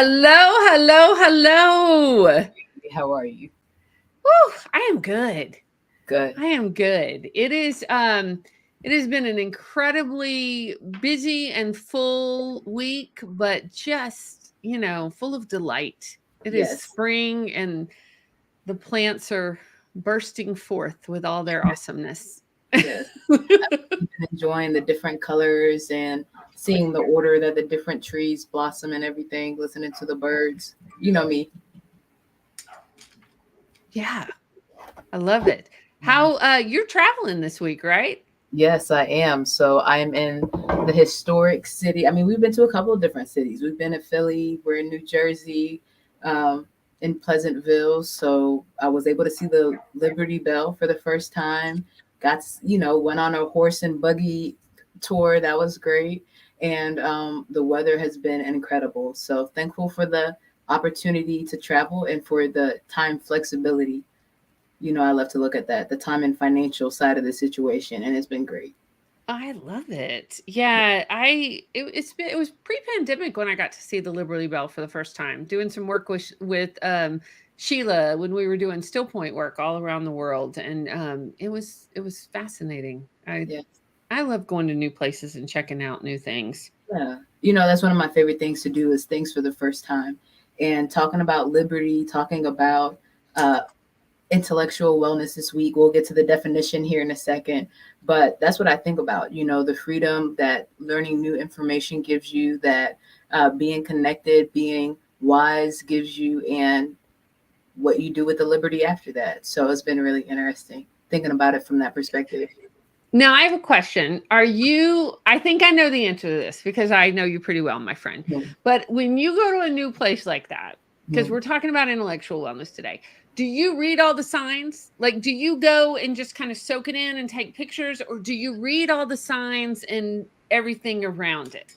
Hello, hello, hello. How are you? Woo, I am good. Good. I am good. It has been an incredibly busy and full week, but just, full of delight. It is Yes. spring and the plants are bursting forth with all their awesomeness. Yes. I've been enjoying the different colors and seeing the order that the different trees blossom and everything, listening to the birds. You know me. Yeah, I love it. How you're traveling this week, right? Yes, I am. So I'm in the historic city. I mean, we've been to a couple of different cities. We've been to Philly, we're in New Jersey, um, in Pleasantville. So I was able to see the Liberty Bell for the first time. Went on a horse and buggy tour. That was great. And the weather has been incredible. So thankful for the opportunity to travel and for the time flexibility. I love to look at that, the time and financial side of the situation, and it's been great. I love it. Yeah, it was pre-pandemic when I got to see the Liberty Bell for the first time, doing some work with Sheila when we were doing still point work all around the world, and it was fascinating. Yeah. I love going to new places and checking out new things. Yeah. That's one of my favorite things to do is things for the first time. And talking about liberty, talking about uh, intellectual wellness this week. We'll get to the definition here in a second, but that's what I think about. The freedom that learning new information gives you, that being connected, being wise gives you, and what you do with the liberty after that. So it's been really interesting thinking about it from that perspective. Now I have a question. I think I know the answer to this because I know you pretty well, my friend. Mhm. But when you go to a new place like that, because Mhm. we're talking about intellectual wellness today, do you read all the signs? Like, do you go and just kind of soak it in and take pictures, or do you read all the signs and everything around it?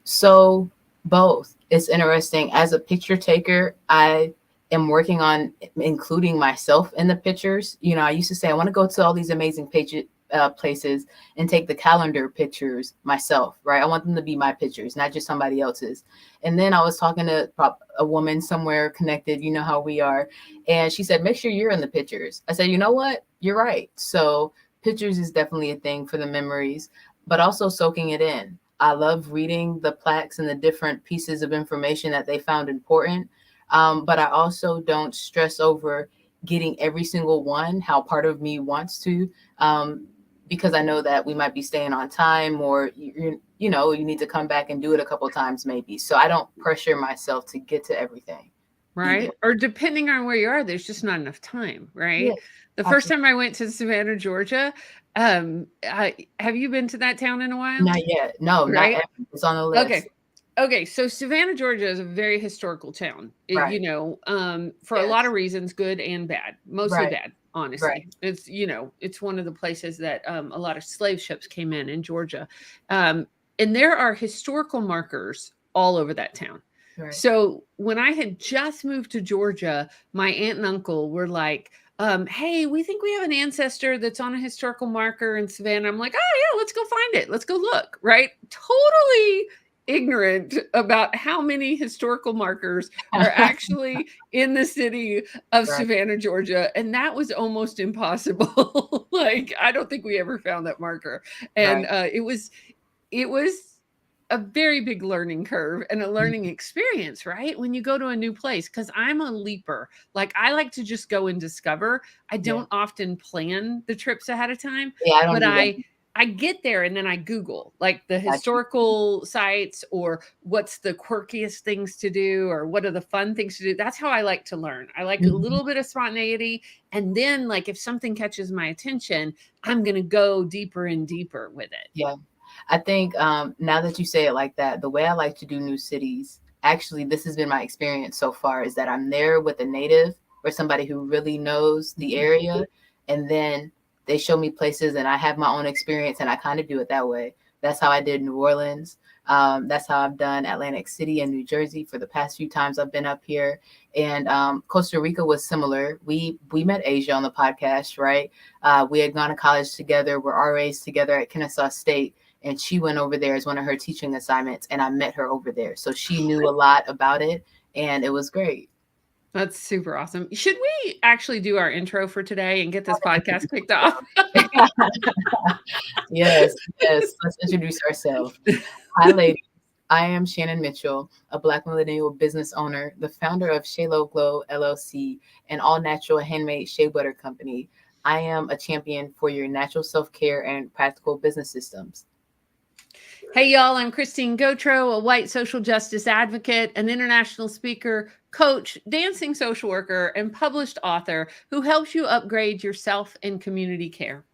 So both. It's interesting. As a picture taker, I am working on including myself in the pictures. I used to say I want to go to all these amazing places and take the calendar pictures myself, right? I want them to be my pictures, not just somebody else's. And then I was talking to a woman somewhere connected, you know how we are, and she said, make sure you're in the pictures. I said, you know what? You're right. So pictures is definitely a thing for the memories, but also soaking it in. I love reading the plaques and the different pieces of information that they found important. But I also don't stress over getting every single one, how part of me wants to, because I know that we might be staying on time or, you need to come back and do it a couple times maybe. So I don't pressure myself to get to everything either. Right? Or depending on where you are, there's just not enough time, Yeah, right? The first absolutely. time I went to Savannah, Georgia, have you been to that town in a while? Not yet. No, not Right? ever. It's on the list. Okay. Okay, so Savannah, Georgia is a very historical town. Right. For a lot Yes. of reasons, good and bad. Mostly Right. bad, Right. honestly. It's one of the places that a lot of slave ships came in Georgia. Um, and there are historical markers all over that town. Right. So when I had just moved to Georgia, my aunt and uncle were like, hey, we think we have an ancestor that's on a historical marker in Savannah. I'm like, oh, yeah, let's go find it. Let's go look, right? Totally ignorant about how many historical markers are actually in the city of Right. Savannah, Georgia. And that was almost impossible. Like, I don't think we ever found that marker. And Right. it was a very big learning curve and a learning Mhm. experience, right? When you go to a new place, because I'm a leaper. Like, I like to just go and discover. I Yeah. don't often plan the trips ahead of time, Yeah, I don't but do that. I get there and then I Google like the Got you. historical sites or what's the quirkiest things to do or what are the fun things to do. That's how I like to learn. I like a Mhm. little bit of spontaneity. And then, like, if something catches my attention, I'm going to go deeper and deeper with it. Yeah. I think now that you say it like that, the way I like to do new cities, actually, this has been my experience so far, is that I'm there with a native or somebody who really knows the area, and then they show me places, and I have my own experience, and I kind of do it that way. That's how I did New Orleans. That's how I've done Atlantic City and New Jersey for the past few times I've been up here. And Costa Rica was similar. We met Asia on the podcast, right? We had gone to college together. We're RAs together at Kennesaw State, and she went over there as one of her teaching assignments, and I met her over there. So she knew a lot about it, and it was great. That's super awesome. Should we actually do our intro for today and get this podcast kicked off? Yes, yes. Let's introduce ourselves. Hi, ladies. I am Shannon Mitchell, a Black millennial business owner, the founder of Shalo Glow LLC, an all-natural handmade shea butter company. I am a champion for your natural self-care and practical business systems. Hey, y'all, I'm Christine Gautreaux, a white social justice advocate, an international speaker, coach, dancing social worker, and published author who helps you upgrade your self and community care.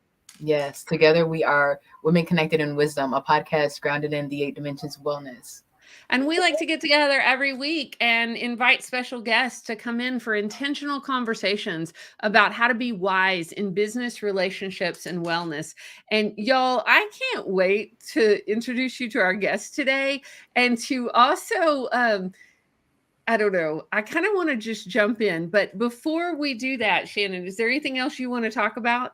Yes, together we are Women Connected in Wisdom, a podcast grounded in the 8 dimensions of wellness. And we like to get together every week and invite special guests to come in for intentional conversations about how to be wise in business, relationships, and wellness. And y'all, I can't wait to introduce you to our guest today and to also, I don't know, I kind of want to just jump in. But before we do that, Shannon, is there anything else you want to talk about?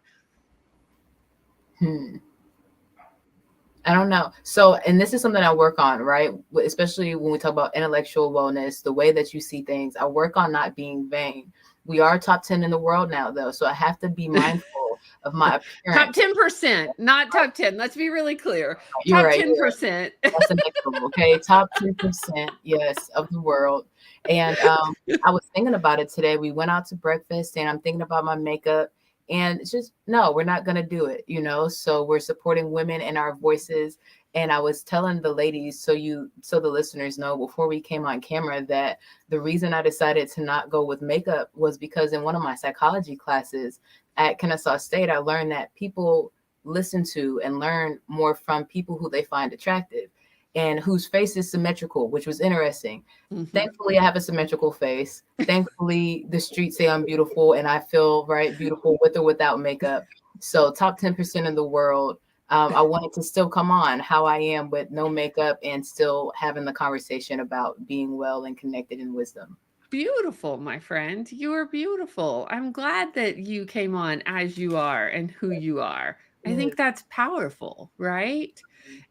I don't know. So, and this is something I work on, right? Especially when we talk about intellectual wellness, the way that you see things, I work on not being vain. We are top 10 in the world now, though. So I have to be mindful of my appearance. Top 10%, not top 10. Let's be really clear. You're Top right, 10%. That's the next one, okay? Top 10%, yes, of the world. And I was thinking about it today. We went out to breakfast and I'm thinking about my makeup. And it's just, no, we're not going to do it, So we're supporting women and our voices. And I was telling the ladies, so the listeners know before we came on camera, that the reason I decided to not go with makeup was because in one of my psychology classes at Kennesaw State, I learned that people listen to and learn more from people who they find attractive and whose face is symmetrical, which was interesting. Mm-hmm. Thankfully, I have a symmetrical face. Thankfully, the streets say I'm beautiful and I feel beautiful with or without makeup. So top 10% of the world. I wanted to still come on how I am with no makeup and still having the conversation about being well and connected in wisdom. Beautiful, my friend. You are beautiful. I'm glad that you came on as you are and who you are. I think that's powerful, right?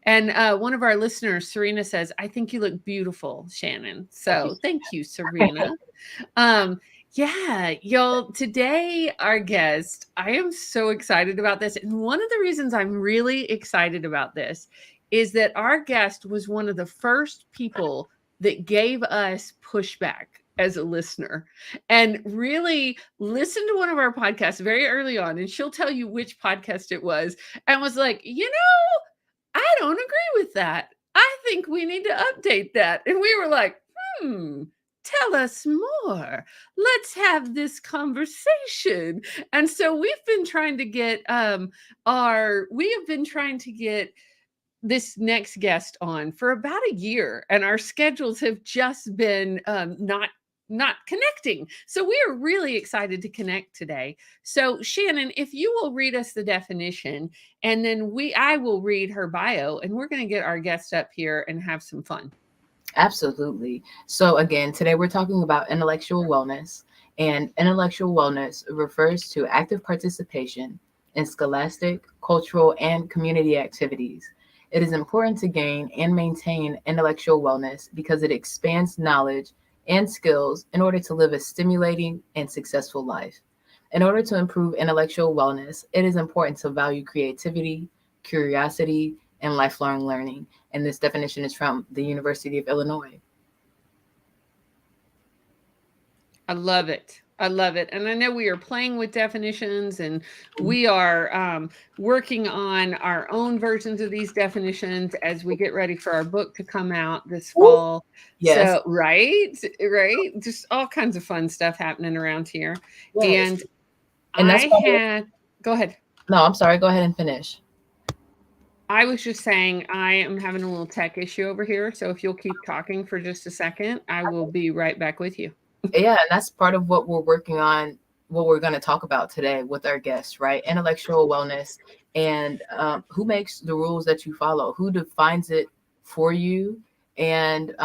And one of our listeners, Serena, says, I think you look beautiful, Shannon. So thank you, Serena. Yeah, y'all, today our guest, I am so excited about this. And one of the reasons I'm really excited about this is that our guest was one of the first people that gave us pushback as a listener and really listened to one of our podcasts very early on. And she'll tell you which podcast it was and was like, I don't agree with that. I think we need to update that. And we were like, tell us more. Let's have this conversation. And so we've been trying to get this next guest on for about a year, and our schedules have just been not connecting. So we are really excited to connect today. So Shannon, if you will read us the definition, and then I will read her bio, and we're going to get our guest up here and have some fun. Absolutely. So again, today we're talking about intellectual wellness, and intellectual wellness refers to active participation in scholastic, cultural, and community activities. It is important to gain and maintain intellectual wellness because it expands knowledge and skills in order to live a stimulating and successful life. In order to improve intellectual wellness, it is important to value creativity, curiosity, and lifelong learning. And this definition is from the University of Illinois. I love it. I love it. And I know we are playing with definitions, and we are working on our own versions of these definitions as we get ready for our book to come out this fall. Yes. So, right. Just all kinds of fun stuff happening around here. Yes. And go ahead. No, I'm sorry. Go ahead and finish. I was just saying I am having a little tech issue over here. So if you'll keep talking for just a second, I will be right back with you. Yeah, and that's part of what we're working on, what we're going to talk about today with our guests, right? Intellectual wellness, and who makes the rules that you follow, who defines it for you. And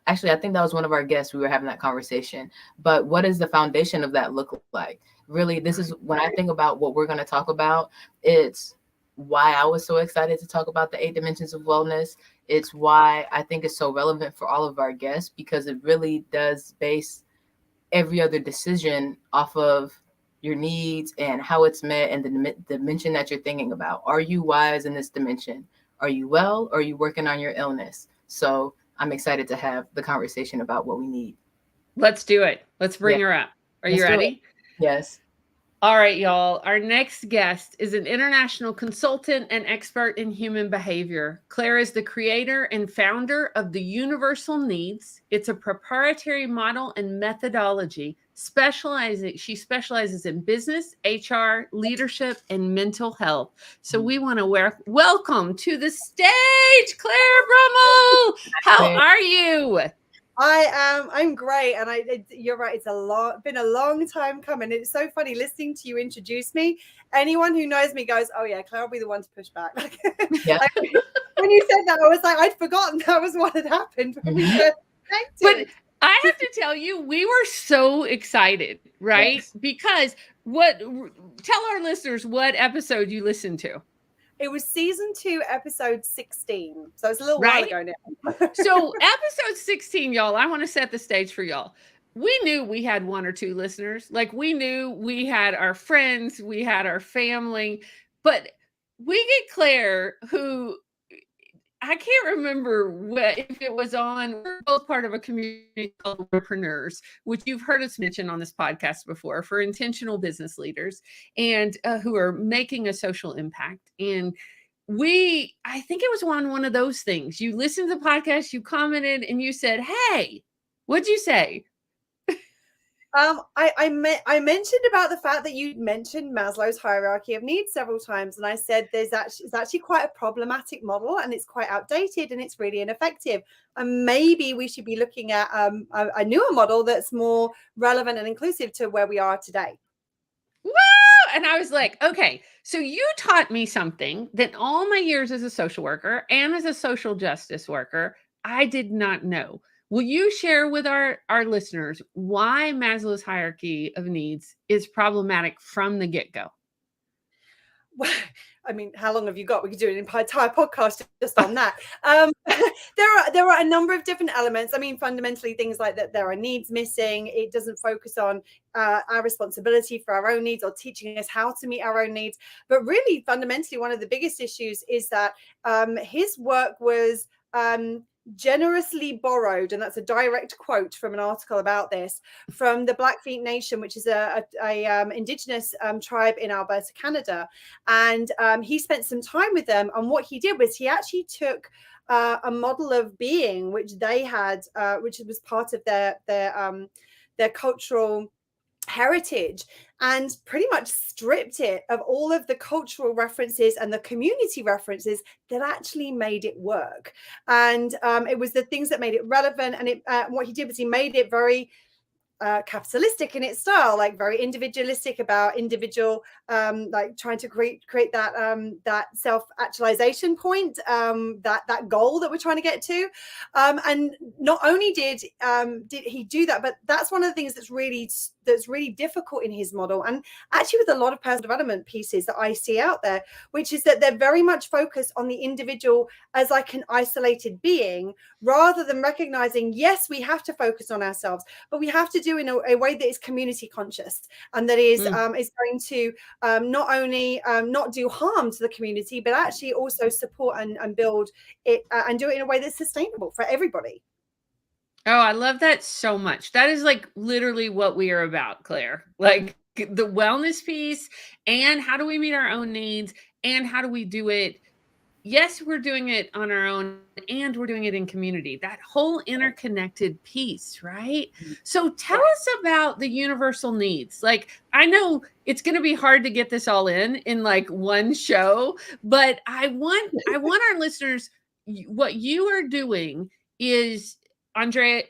actually, I think that was one of our guests. We were having that conversation. But what does the foundation of that look like? Really, this is when I think about what we're going to talk about, it's why I was so excited to talk about the 8 dimensions of wellness. It's why I think it's so relevant for all of our guests, because it really does base every other decision off of your needs and how it's met and the dimension that you're thinking about. Are you wise in this dimension? Are you well? Or are you working on your illness? So I'm excited to have the conversation about what we need. Let's do it. Let's bring her up. Are you ready? Yes. All right, y'all. Our next guest is an international consultant and expert in human behavior. Claire is the creator and founder of the Universal Needs. It's a proprietary model and methodology. She specializes in business, HR, leadership, and mental health. So we want to welcome to the stage, Claire Brummell. How are you? I'm great, and you're right. It's been a long time coming. It's so funny listening to you introduce me. Anyone who knows me goes, "Oh yeah, Claire will be the one to push back." Yeah. When you said that, I was like, I'd forgotten that was what had happened when we first connected. But I have to tell you, we were so excited, right? Yes. Because tell our listeners what episode you listened to. It was season 2, episode 16. So it's a little while ago now. So episode 16, y'all, I want to set the stage for y'all. We knew we had 1 or 2 listeners. Like, we knew we had our friends, we had our family, but we get Claire, who I can't remember if it was on. We're both part of a community called Entrepreneurs, which you've heard us mention on this podcast before, for intentional business leaders and who are making a social impact. And I think it was on one of those things. You listened to the podcast, you commented, and you said, "Hey, what'd you say?" I mentioned about the fact that you mentioned Maslow's hierarchy of needs several times, and I said it's actually quite a problematic model, and it's quite outdated, and it's really ineffective. And maybe we should be looking at a newer model that's more relevant and inclusive to where we are today. Woo! And I was like, okay, so you taught me something that all my years as a social worker and as a social justice worker, I did not know. Will you share with our listeners why Maslow's hierarchy of needs is problematic from the get-go? Well, I mean, how long have you got? We could do an entire podcast just on that. There are a number of different elements. I mean, fundamentally, things like that there are needs missing. It doesn't focus on our responsibility for our own needs or teaching us how to meet our own needs. But really, fundamentally, one of the biggest issues is that his work was generously borrowed, and that's a direct quote from an article about this, from the Blackfeet Nation, which is a indigenous tribe in Alberta, Canada. And he spent some time with them, and what he did was he actually took a model of being which they had, which was part of their cultural heritage, and pretty much stripped it of all of the cultural references and the community references that actually made it work. And it was the things that made it relevant. And what he did was he made it very capitalistic in its style, like very individualistic about individual, like trying to create that self-actualization point, that goal that we're trying to get to. And not only did he do that, but that's one of the things that's really difficult in his model, and actually with a lot of personal development pieces that I see out there, which is that they're very much focused on the individual as like an isolated being, rather than recognizing, yes, we have to focus on ourselves, but we have to do in a way that is community conscious, and that is going to not only not do harm to the community, but actually also support and build it and do it in a way that's sustainable for everybody. Oh, I love that so much. That is like literally what we are about, Claire. Like the wellness piece, and how do we meet our own needs, and how do we do it? Yes, we're doing it on our own, and we're doing it in community. That whole interconnected piece, right? So tell us about the universal needs. Like, I know it's going to be hard to get this all in like one show, but I want our listeners, what you are doing is Andrea,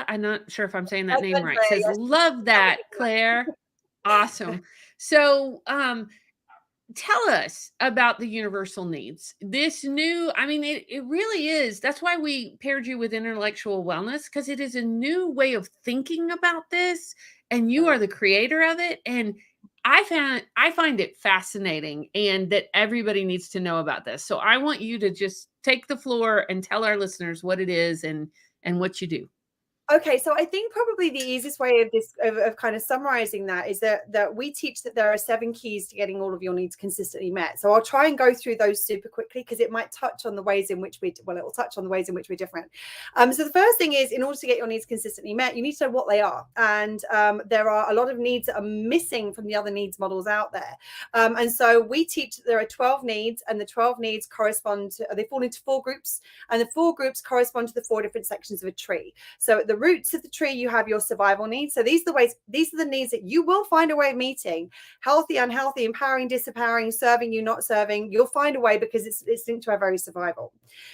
I'm not sure if I'm saying that name right, says, love that, Claire. Awesome. So, tell us about the universal needs. This new, I mean, it really is. That's why we paired you with intellectual wellness, because it is a new way of thinking about this, and you are the creator of it. And I find it fascinating, and that everybody needs to know about this. So I want you to just take the floor and tell our listeners what it is and what you do. Okay, so I think probably the easiest way of this of kind of summarizing that is that we teach that there are 7 keys to getting all of your needs consistently met. So I'll try and go through those super quickly because it might touch on the ways in which it will touch on the ways in which we're different. So the first thing is, in order to get your needs consistently met, you need to know what they are. And there are a lot of needs that are missing from the other needs models out there. And so we teach that there are 12 needs, and the 12 needs correspond to, they fall into 4 groups, and the 4 groups correspond to the 4 different sections of a tree. So at the roots of the tree, you have your survival needs. So these are the needs that you will find a way of meeting: healthy, unhealthy, empowering, disempowering, serving you, not serving. You'll find a way because it's linked to our very survival.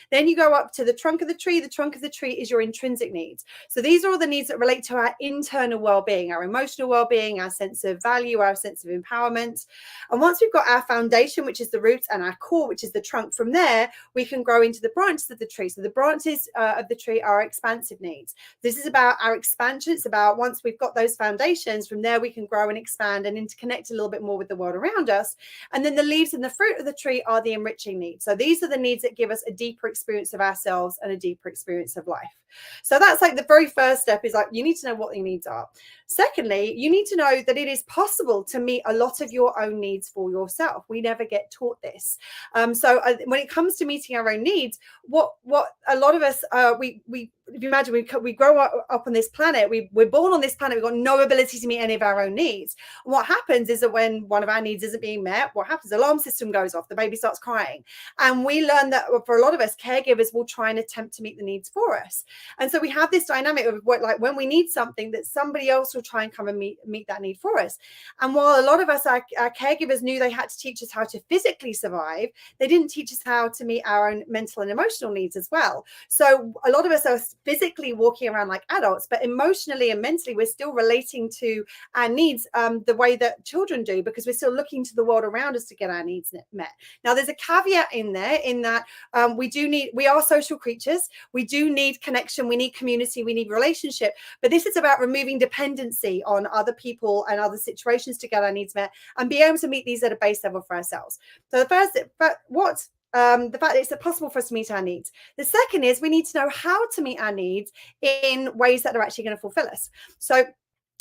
Then you go up to the trunk of the tree. The trunk of the tree is your intrinsic needs. So these are all the needs that relate to our internal well-being, our emotional well-being, our sense of value, our sense of empowerment. And once we've got our foundation, which is the roots, and our core, which is the trunk, from there we can grow into the branches of the tree. So the branches of the tree are expansive needs. This is about our expansion. It's about, once we've got those foundations, from there we can grow and expand and interconnect a little bit more with the world around us. And then the leaves and the fruit of the tree are the enriching needs. So these are the needs that give us a deeper experience of ourselves and a deeper experience of life. So that's like the very first step, is like, you need to know what your needs are. Secondly, you need to know that it is possible to meet a lot of your own needs for yourself. We never get taught this. So when it comes to meeting our own needs, what a lot of us, if you imagine, we grow up on this planet, we're born on this planet, we've got no ability to meet any of our own needs. And what happens is that when one of our needs isn't being met, what happens? The alarm system goes off, the baby starts crying. And we learn that for a lot of us, caregivers will try and attempt to meet the needs for us. And so we have this dynamic of what, like, when we need something, that somebody else will try and come and meet that need for us. And while a lot of us, our caregivers, knew they had to teach us how to physically survive, they didn't teach us how to meet our own mental and emotional needs as well. So a lot of us are physically walking around like adults, but emotionally and mentally we're still relating to our needs the way that children do, because we're still looking to the world around us to get our needs met. Now there's a caveat in there, in that we are social creatures. We do need connection, we need community, we need relationship, but this is about removing dependency on other people and other situations to get our needs met, and be able to meet these at a base level for ourselves. So the first, the fact that it's possible for us to meet our needs. The second is, we need to know how to meet our needs in ways that are actually going to fulfill us. So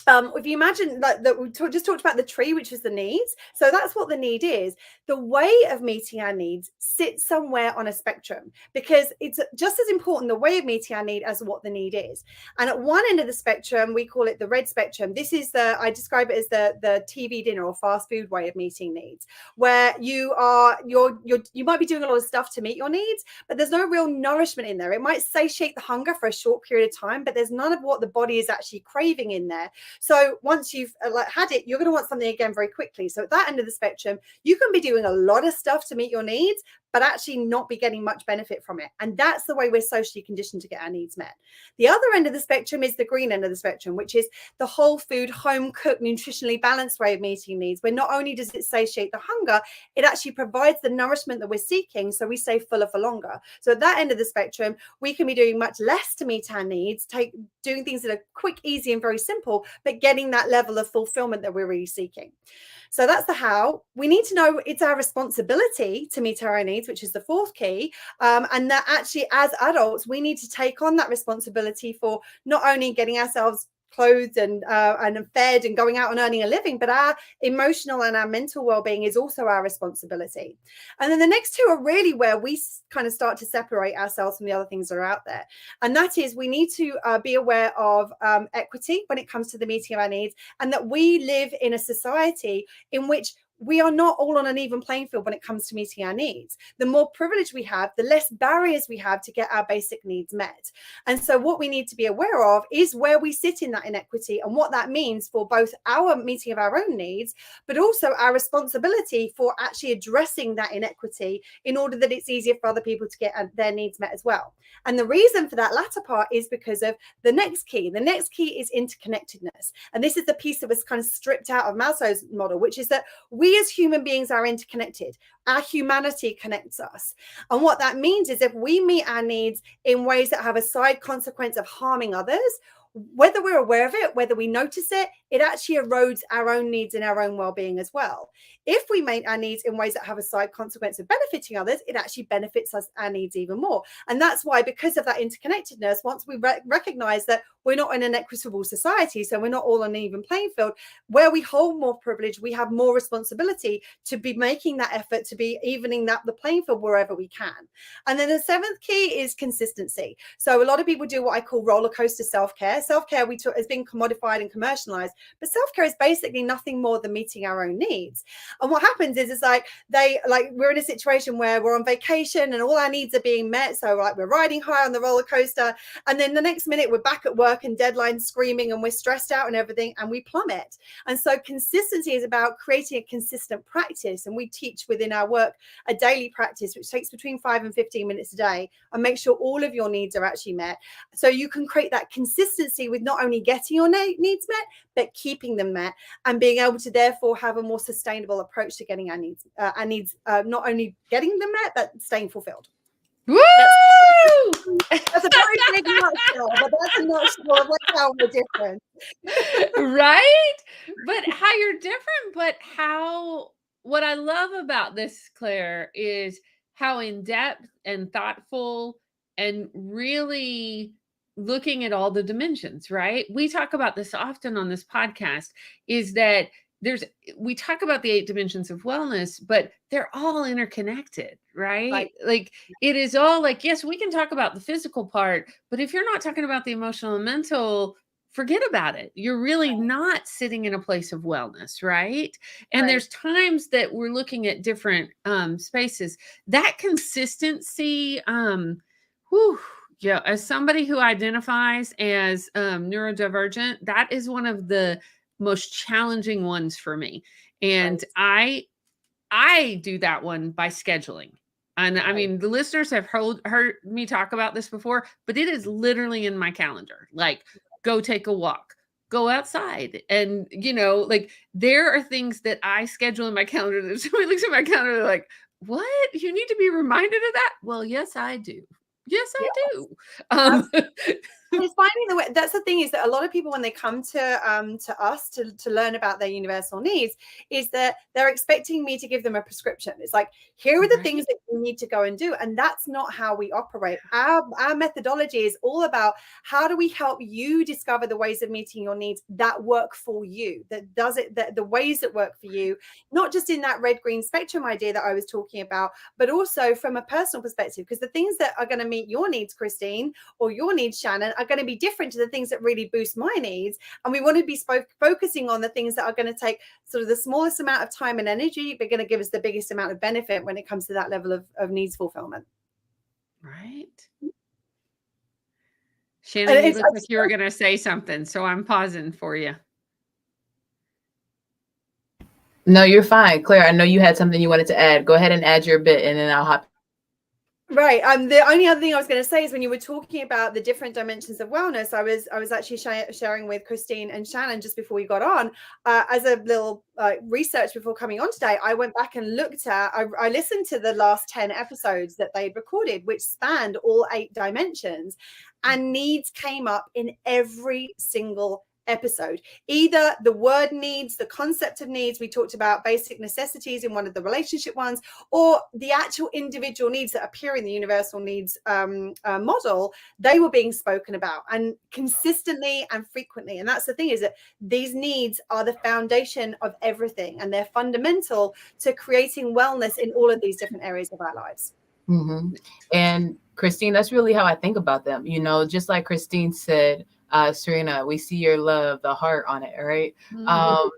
if you imagine that we just talked about the tree, which is the needs. So that's what the need is. The way of meeting our needs sits somewhere on a spectrum, because it's just as important, the way of meeting our need, as what the need is. And at one end of the spectrum, we call it the red spectrum. This is I describe it as the TV dinner or fast food way of meeting needs, where you might be doing a lot of stuff to meet your needs, but there's no real nourishment in there. It might satiate the hunger for a short period of time, but there's none of what the body is actually craving in there. So once you've had it, you're going to want something again very quickly. So at that end of the spectrum, you can be doing a lot of stuff to meet your needs, but actually not be getting much benefit from it. And that's the way we're socially conditioned to get our needs met. The other end of the spectrum is the green end of the spectrum, which is the whole food, home cooked, nutritionally balanced way of meeting needs, where not only does it satiate the hunger, it actually provides the nourishment that we're seeking, so we stay fuller for longer. So at that end of the spectrum, we can be doing much less to meet our needs, doing things that are quick, easy, and very simple, but getting that level of fulfillment that we're really seeking. So that's the how. We need to know it's our responsibility to meet our own needs, which is the fourth key. And that actually, as adults, we need to take on that responsibility for not only getting ourselves clothed and fed and going out and earning a living, but our emotional and our mental well-being is also our responsibility. And then the next two are really where we kind of start to separate ourselves from the other things that are out there. And that is, we need to be aware of equity when it comes to the meeting of our needs, and that we live in a society in which we are not all on an even playing field when it comes to meeting our needs. The more privilege we have, the less barriers we have to get our basic needs met. And so what we need to be aware of is where we sit in that inequity, and what that means for both our meeting of our own needs, but also our responsibility for actually addressing that inequity in order that it's easier for other people to get their needs met as well. And the reason for that latter part is because of the next key. The next key is interconnectedness. And this is the piece that was kind of stripped out of Maslow's model, which is that we as human beings are interconnected. Our humanity connects us. And what that means is, if we meet our needs in ways that have a side consequence of harming others, whether we're aware of it, whether we notice it, it actually erodes our own needs and our own well-being as well. If we make our needs in ways that have a side consequence of benefiting others, it actually benefits us, our needs, even more. And that's why, because of that interconnectedness, once we recognize that we're not in an equitable society, so we're not all on an even playing field, where we hold more privilege, we have more responsibility to be making that effort to be evening that the playing field wherever we can. And then the seventh key is consistency. So a lot of people do what I call roller coaster self-care. Self-care has been commodified and commercialized, but self-care is basically nothing more than meeting our own needs. And what happens is it's like we're in a situation where we're on vacation and all our needs are being met. So like we're riding high on the roller coaster, and then the next minute we're back at work and deadlines screaming and we're stressed out and everything, and we plummet. And so consistency is about creating a consistent practice. And we teach within our work a daily practice, which takes between 5 and 15 minutes a day, and make sure all of your needs are actually met. So you can create that consistency with not only getting your needs met, but keeping them met, and being able to therefore have a more sustainable approach to getting our needs not only getting them met, but staying fulfilled. Woo! That's a very big nutshell, but that's a nutshell of like how we're different. Right? But how you're different, but what I love about this, Claire, is how in-depth and thoughtful and really looking at all the dimensions, right? We talk about this often on this podcast, is that we talk about the 8 dimensions of wellness, but they're all interconnected, right? Like it is all like, yes, we can talk about the physical part, but if you're not talking about the emotional and mental, forget about it. You're really not sitting in a place of wellness, right? And there's times that we're looking at different spaces. That consistency, as somebody who identifies as neurodivergent, that is one of the most challenging ones for me. And I do that one by scheduling. And I mean, the listeners have heard me talk about this before, but it is literally in my calendar. Like, go take a walk, go outside. And, like there are things that I schedule in my calendar that somebody looks at my calendar, they're like, what? You need to be reminded of that? Well, yes, I do. Yes, I do. It's finding the way. That's the thing, is that a lot of people, when they come to us to learn about their universal needs, is that they're expecting me to give them a prescription. It's like, here are the things that you need to go and do, and that's not how we operate. Our methodology is all about how do we help you discover the ways of meeting your needs that work for you, that does it, the ways that work for you, not just in that red-green spectrum idea that I was talking about, but also from a personal perspective, because the things that are going to meet your needs, Christine, or your needs, Shannon, are going to be different to the things that really boost my needs. And we want to be focusing on the things that are going to take sort of the smallest amount of time and energy, but going to give us the biggest amount of benefit when it comes to that level of needs fulfillment. Right. Shannon, you look like you were going to say something, so I'm pausing for you. No, you're fine. Claire, I know you had something you wanted to add. Go ahead and add your bit, and then I'll hop. Right. The only other thing I was going to say is, when you were talking about the different dimensions of wellness, I was actually sharing with Christine and Shannon just before we got on, as a little research before coming on today. I went back and looked at, I listened to the last 10 episodes that they'd recorded, which spanned all 8 dimensions, and needs came up in every single episode. Either the word needs, the concept of needs, we talked about basic necessities in one of the relationship ones, or the actual individual needs that appear in the universal needs model, they were being spoken about, and consistently and frequently. And that's the thing, is that these needs are the foundation of everything, and they're fundamental to creating wellness in all of these different areas of our lives. Mm-hmm. And Christine, that's really how I think about them. Just like Christine said, Serena, we see your love, the heart on it, right? Mm-hmm.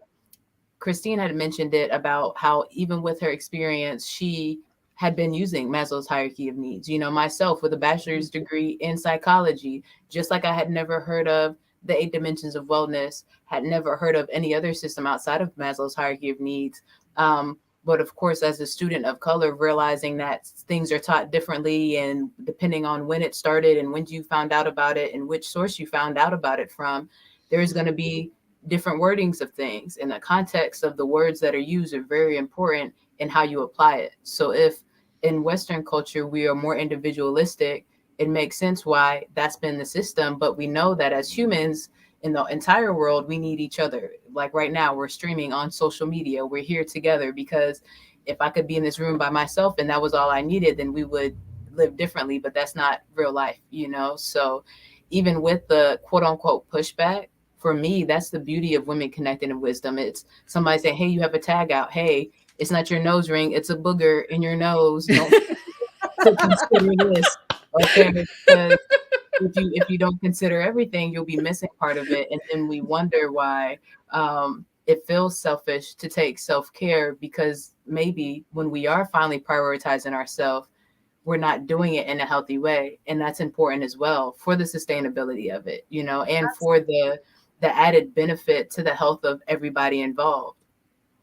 Christine had mentioned it about how even with her experience, she had been using Maslow's hierarchy of needs. Myself with a bachelor's degree in psychology, just like I had never heard of the 8 dimensions of wellness, had never heard of any other system outside of Maslow's hierarchy of needs. But of course, as a student of color, realizing that things are taught differently, and depending on when it started and when you found out about it and which source you found out about it from, there's going to be different wordings of things, and the context of the words that are used are very important in how you apply it. So if in Western culture, we are more individualistic, it makes sense why that's been the system. But we know that as humans in the entire world, we need each other. Like right now, we're streaming on social media. We're here together because if I could be in this room by myself and that was all I needed, then we would live differently. But that's not real life, you know? So even with the quote unquote pushback, for me, that's the beauty of women connecting in wisdom. It's somebody saying, hey, you have a tag out. Hey, it's not your nose ring. It's a booger in your nose. Don't to consider this. Okay. Because if you don't consider everything, you'll be missing part of it. And then we wonder why it feels selfish to take self-care, because maybe when we are finally prioritizing ourselves, we're not doing it in a healthy way. And that's important as well for the sustainability of it, you know, and for the added benefit to the health of everybody involved.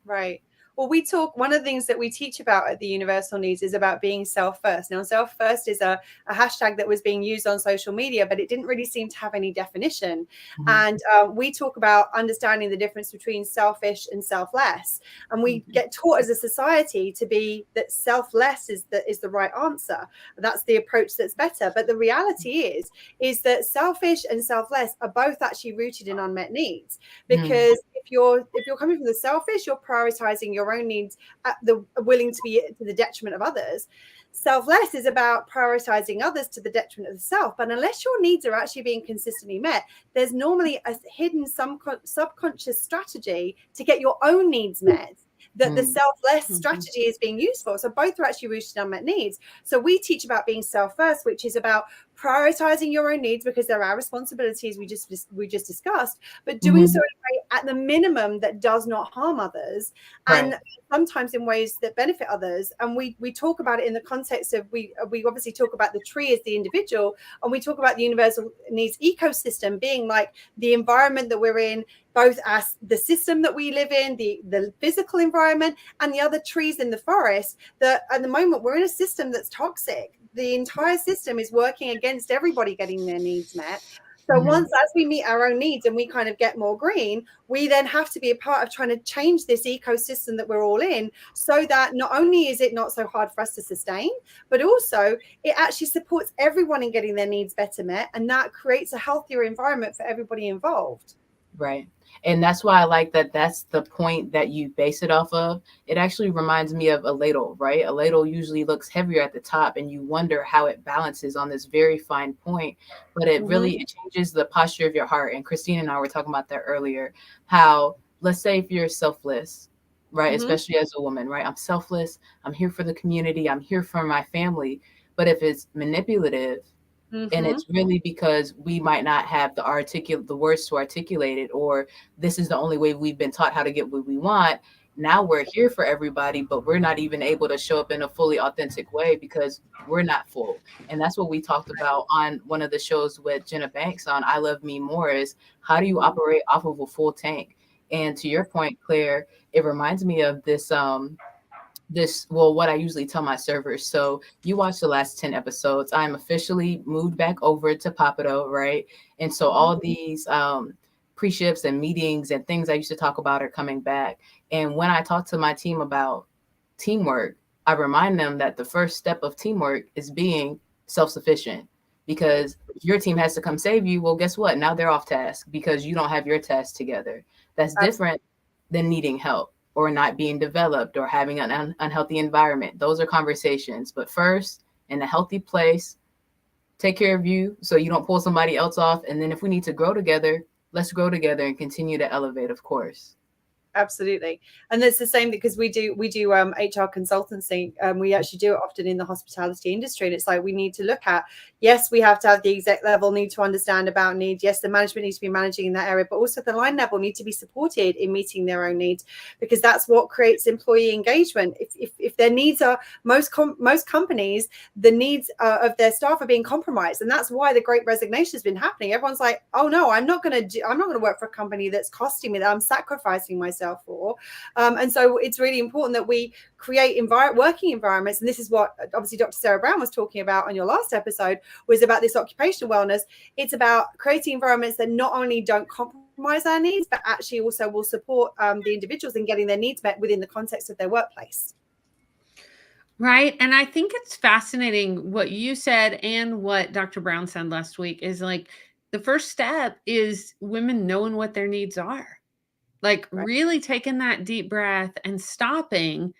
Right. Well, one of the things that we teach about at the Universal Needs is about being self first. Now, self first is a hashtag that was being used on social media, but it didn't really seem to have any definition. And we talk about understanding the difference between selfish and selfless. And we get taught as a society to be that selfless is the right answer. That's the approach that's better. But the reality is that selfish and selfless are both actually rooted in unmet needs. Because if you're coming from the selfish, you're prioritizing your own needs, willing to be to the detriment of others. Selfless is about prioritizing others to the detriment of the self. But unless your needs are actually being consistently met, there's normally a hidden subconscious strategy to get your own needs met that the selfless strategy is being used for. So both are actually rooted in unmet needs. So we teach about being self-first, which is about prioritizing your own needs because they're our responsibilities we just discussed, but doing so in a way at the minimum that does not harm others, and sometimes in ways that benefit others. And we talk about it in the context of we obviously talk about the tree as the individual, and we talk about the universal needs ecosystem being like the environment that we're in, both as the system that we live in, the physical environment, and the other trees in the forest. That at the moment we're in a system that's toxic. The entire system is working against everybody getting their needs met. So once, as we meet our own needs and we kind of get more green, we then have to be a part of trying to change this ecosystem that we're all in, so that not only is it not so hard for us to sustain, but also it actually supports everyone in getting their needs better met. And that creates a healthier environment for everybody involved. Right. And that's why I like that that's the point that you base it off of. It actually reminds me of a ladle, right? A ladle usually looks heavier at the top, and you wonder how it balances on this very fine point. But it really it changes the posture of your heart. And Christine and I were talking about that earlier, how let's say if you're selfless, right? Especially as a woman, right? I'm selfless. I'm here for the community. I'm here for my family. But if it's manipulative, and it's really because we might not have the words to articulate it, or this is the only way we've been taught how to get what we want. Now we're here for everybody, but we're not even able to show up in a fully authentic way because we're not full. And that's what we talked about on one of the shows with Jenna Banks on I Love Me More, is how do you operate off of a full tank? And to your point, Claire, it reminds me of what I usually tell my servers. So you watch the last 10 episodes. I'm officially moved back over to Papado, right? And so all these pre-ships and meetings and things I used to talk about are coming back. And when I talk to my team about teamwork, I remind them that the first step of teamwork is being self-sufficient. Because if your team has to come save you, well, guess what? Now they're off task because you don't have your tasks together. That's different than needing help, or not being developed, or having an unhealthy environment. Those are conversations. But first, in a healthy place, take care of you so you don't pull somebody else off. And then if we need to grow together, let's grow together and continue to elevate, of course. Absolutely. And it's the same because we do HR consultancy. We actually do it often in the hospitality industry. And it's like, we need to look at, yes, we have to have the exec level need to understand about needs. Yes, the management needs to be managing in that area, but also the line level need to be supported in meeting their own needs, because that's what creates employee engagement. If their needs are, most companies, the needs of their staff are being compromised. And that's why the Great Resignation has been happening. Everyone's like, oh no, I'm not going to work for a company that's costing me, that I'm sacrificing myself for. And so it's really important that we create working environments. And this is what obviously Dr. Sarah Brown was talking about on your last episode, was about this occupational wellness. It's about creating environments that not only don't compromise our needs, but actually also will support the individuals in getting their needs met within the context of their workplace. Right. And I think it's fascinating what you said and what Dr. Brown said last week is like the first step is women knowing what their needs are. Like Right. really taking that deep breath and stopping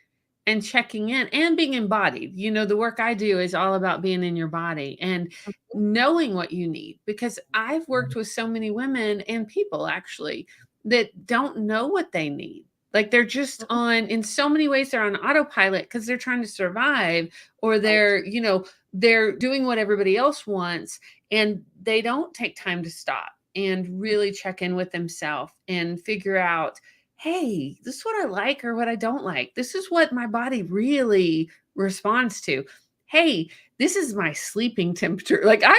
and checking in and being embodied. You know, the work I do is all about being in your body and knowing what you need, because I've worked with so many women and people actually that don't know what they need. Like they're just on, in so many ways, they're on autopilot because they're trying to survive, or they're, you know, they're doing what everybody else wants, and they don't take time to stop and really check in with themselves and figure out, hey, this is what I like or what I don't like. This is what my body really responds to. Hey, this is my sleeping temperature. Like I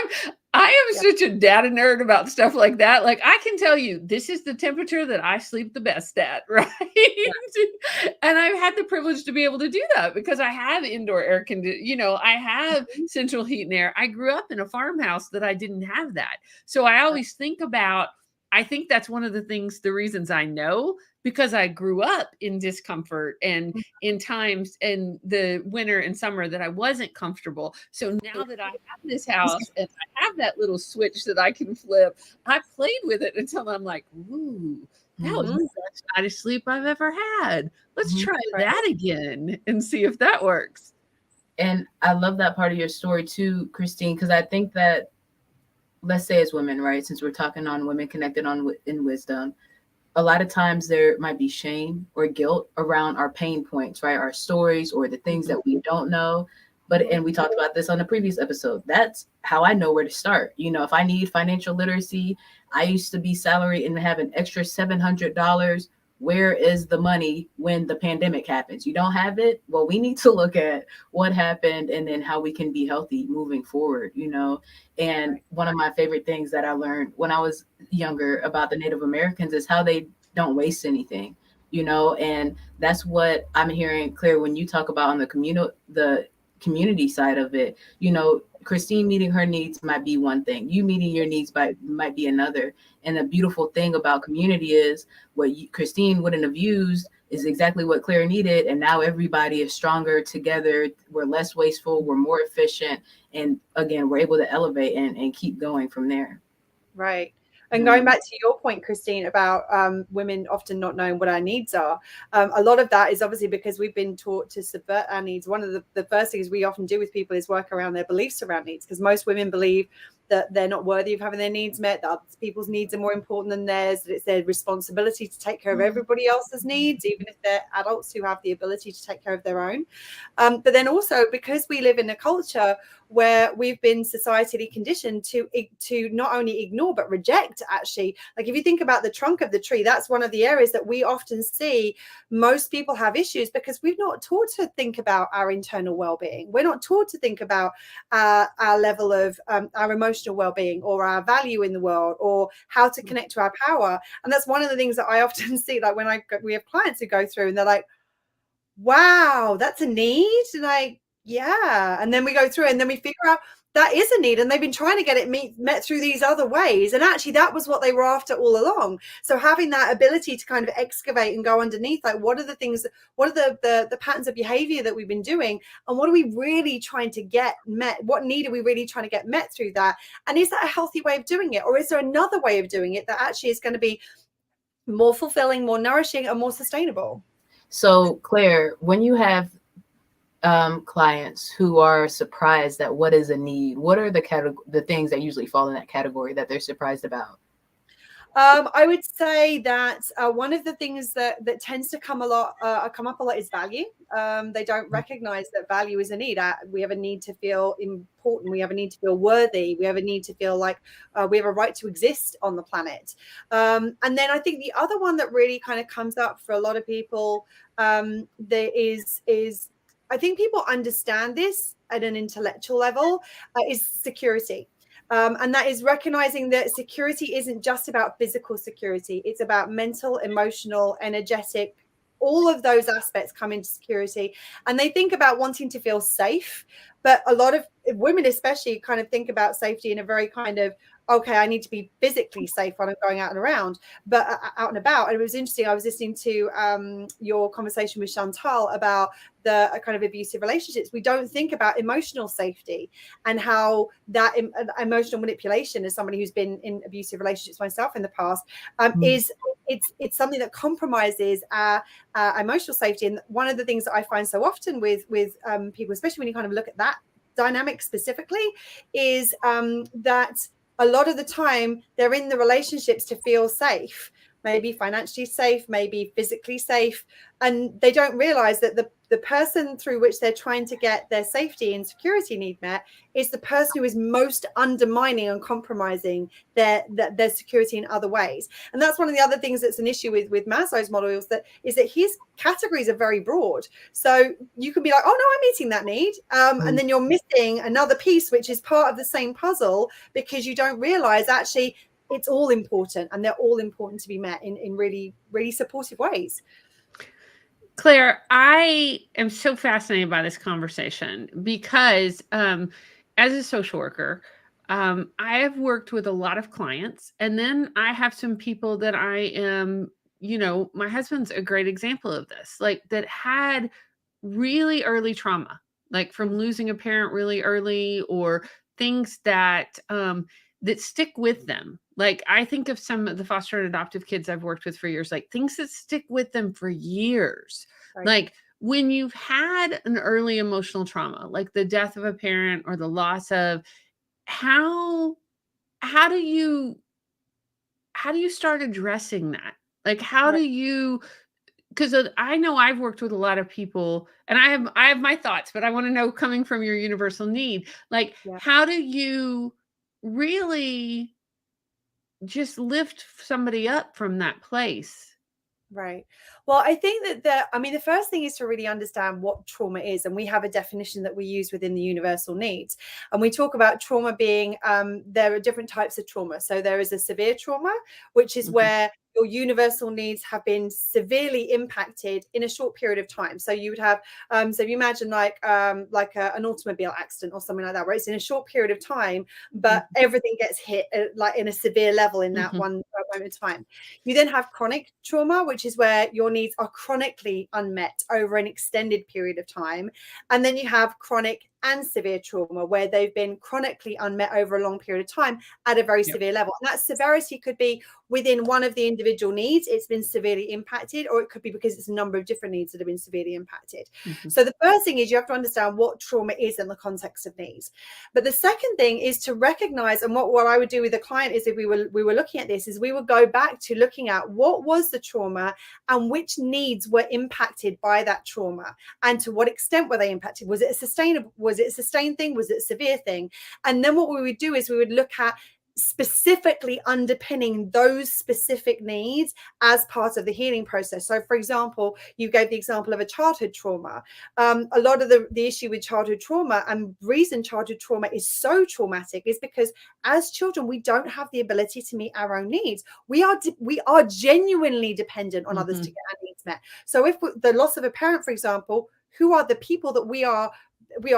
am such a data nerd about stuff like that. Like I can tell you, this is the temperature that I sleep the best at, right? And I've had the privilege to be able to do that because I have indoor air conditioning, you know, I have central heat and air. I grew up in a farmhouse that I didn't have that. So I always think about, I think that's one of the things, the reasons I know, because I grew up in discomfort and in times in the winter and summer that I wasn't comfortable. So now that I have this house and I have that little switch that I can flip, I played with it until I'm like, ooh, that was the best night of sleep I've ever had. Let's try that again and see if that works. And I love that part of your story too, Christine, because I think that, let's say as women, right, since we're talking on women connected on in wisdom, a lot of times there might be shame or guilt around our pain points, right? Our stories or the things that we don't know. But, and we talked about this on the previous episode, that's how I know where to start. You know, if I need financial literacy, I used to be salaried and have an extra $700. Where is the money when the pandemic happens? You don't have it? Well, we need to look at what happened and then how we can be healthy moving forward, you know? And one of my favorite things that I learned when I was younger about the Native Americans is how they don't waste anything, you know? And that's what I'm hearing, Claire, when you talk about on the community side of it. You know, Christine meeting her needs might be one thing, you meeting your needs might be another. And the beautiful thing about community is what Christine wouldn't have used is exactly what Claire needed. And now everybody is stronger together. We're less wasteful, we're more efficient. And again, we're able to elevate and keep going from there. Right. And going back to your point, Christine, about women often not knowing what our needs are, a lot of that is obviously because we've been taught to subvert our needs. One of the first things we often do with people is work around their beliefs around needs, because most women believe that they're not worthy of having their needs met, that other people's needs are more important than theirs, that it's their responsibility to take care of everybody else's needs, even if they're adults who have the ability to take care of their own. But then also because we live in a culture where we've been societally conditioned to not only ignore but reject, actually. Like if you think about the trunk of the tree, that's one of the areas that we often see most people have issues, because we've not taught to think about our internal well-being. We're not taught to think about our level of our emotional well-being or our value in the world or how to connect to our power. And that's one of the things that I often see, like when we have clients who go through and they're like, wow, that's a need. And yeah. And then we go through and then we figure out that is a need, and they've been trying to get it met through these other ways. And actually that was what they were after all along. So having that ability to kind of excavate and go underneath, like what are the things, what are the patterns of behavior that we've been doing, and what are we really trying to get met? What need are we really trying to get met through that? And is that a healthy way of doing it? Or is there another way of doing it that actually is going to be more fulfilling, more nourishing, and more sustainable? So Claire, when you have clients who are surprised at what is a need, what are the things that usually fall in that category that they're surprised about? I would say that one of the things that tends to come up a lot is value. They don't recognize that value is a need. We have a need to feel important. We have a need to feel worthy. We have a need to feel like we have a right to exist on the planet. And then I think the other one that really kind of comes up for a lot of people there is I think people understand this at an intellectual level is security. And that is recognizing that security isn't just about physical security. It's about mental, emotional, energetic. All of those aspects come into security. And they think about wanting to feel safe. But a lot of women especially kind of think about safety in a very kind of, okay, I need to be physically safe when I'm going out and around, but out and about. And it was interesting. I was listening to your conversation with Chantal about the kind of abusive relationships. We don't think about emotional safety and how that emotional manipulation, as somebody who's been in abusive relationships myself in the past, is it's something that compromises our emotional safety. And one of the things that I find so often with people, especially when you kind of look at that dynamic specifically, is that a lot of the time they're in the relationships to feel safe, maybe financially safe, maybe physically safe, and they don't realize that the person through which they're trying to get their safety and security need met is the person who is most undermining and compromising their security in other ways. And that's one of the other things that's an issue with Maslow's model, is that his categories are very broad. So you can be like, oh no, I'm meeting that need, and then you're missing another piece which is part of the same puzzle, because you don't realize actually it's all important, and they're all important to be met in really, really supportive ways. Claire, I am so fascinated by this conversation because as a social worker, I have worked with a lot of clients, and then I have some people that I am, my husband's a great example of this, like that had really early trauma, like from losing a parent really early, or things that stick with them. Like I think of some of the foster and adoptive kids I've worked with for years, like things that stick with them for years. Right. Like when you've had an early emotional trauma, like the death of a parent or the loss of, how do you start addressing that? Like how do you, because I know I've worked with a lot of people, and I have my thoughts, but I want to know, coming from your universal need, like how do you really just lift somebody up from that place? Right. Well, I think that the first thing is to really understand what trauma is. And we have a definition that we use within the universal needs. And we talk about trauma being, there are different types of trauma. So there is a severe trauma, which is where your universal needs have been severely impacted in a short period of time. So you would have, so if you imagine like an automobile accident or something like that, where it's in a short period of time, but everything gets hit like in a severe level in that one moment of time. You then have chronic trauma, which is where your needs are chronically unmet over an extended period of time. And then you have chronic and severe trauma, where they've been chronically unmet over a long period of time at a very severe level. And that severity could be within one of the individual needs, it's been severely impacted, or it could be because it's a number of different needs that have been severely impacted. So the first thing is you have to understand what trauma is in the context of needs. But the second thing is to recognize, and what I would do with a client is, if we were looking at this, is we would go back to looking at what was the trauma and which needs were impacted by that trauma, and to what extent were they impacted. Was it a sustained thing? Was it a severe thing? And then what we would do is we would look at specifically underpinning those specific needs as part of the healing process. So for example, you gave the example of a childhood trauma. A lot of the issue with childhood trauma, and reason childhood trauma is so traumatic, is because as children we don't have the ability to meet our own needs. We are genuinely dependent on others to get our needs met. So if the loss of a parent, for example, who are the people that we are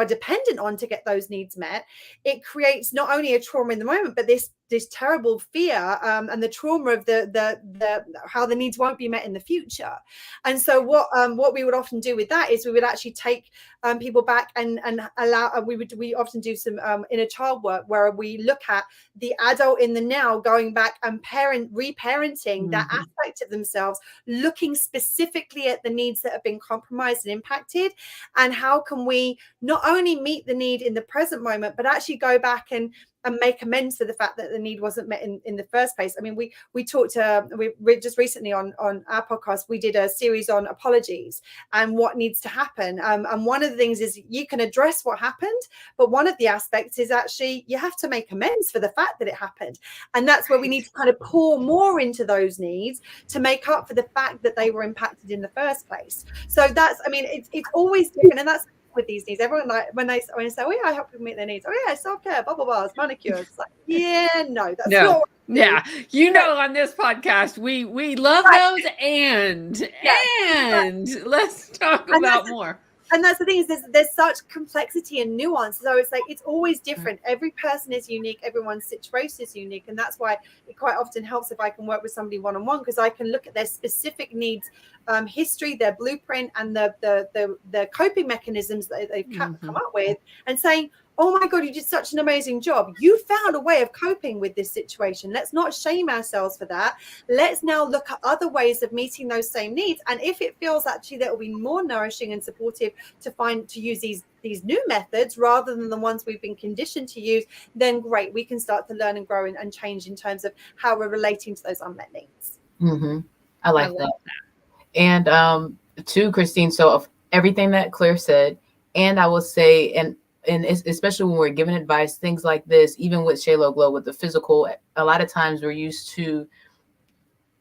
dependent on to get those needs met, it creates not only a trauma in the moment, but this terrible fear and the trauma of the how the needs won't be met in the future. And so what we would often do with that is we would actually take people back and allow, we often do some inner child work, where we look at the adult in the now going back and reparenting that aspect of themselves, looking specifically at the needs that have been compromised and impacted, and how can we not only meet the need in the present moment, but actually go back and make amends for the fact that the need wasn't met in the first place. I mean, we talked we just recently on our podcast, we did a series on apologies and what needs to happen. And one of the things is you can address what happened, but one of the aspects is actually you have to make amends for the fact that it happened. And that's where we need to kind of pour more into those needs to make up for the fact that they were impacted in the first place. So that's, I mean, it's always different. And that's with these needs. Everyone, like when they say, oh yeah, I help people meet their needs. Oh yeah, self-care, blah blah blah, it's manicures. It's like, yeah, no, that's not what on this podcast we love those and let's talk about more. And that's the thing, is there's such complexity and nuance. So it's like, it's always different. Every person is unique. Everyone's situation is unique. And that's why it quite often helps if I can work with somebody one-on-one, because I can look at their specific needs, history, their blueprint, and the coping mechanisms that they've come up with, and saying, oh my God, you did such an amazing job. You found a way of coping with this situation. Let's not shame ourselves for that. Let's now look at other ways of meeting those same needs. And if it feels actually that will be more nourishing and supportive to use these new methods rather than the ones we've been conditioned to use, then great, we can start to learn and grow and change in terms of how we're relating to those unmet needs. I like that. And to Christine, so of everything that Claire said, and I will say, and especially when we're giving advice, things like this, even with Shalo Glow, with the physical, a lot of times we're used to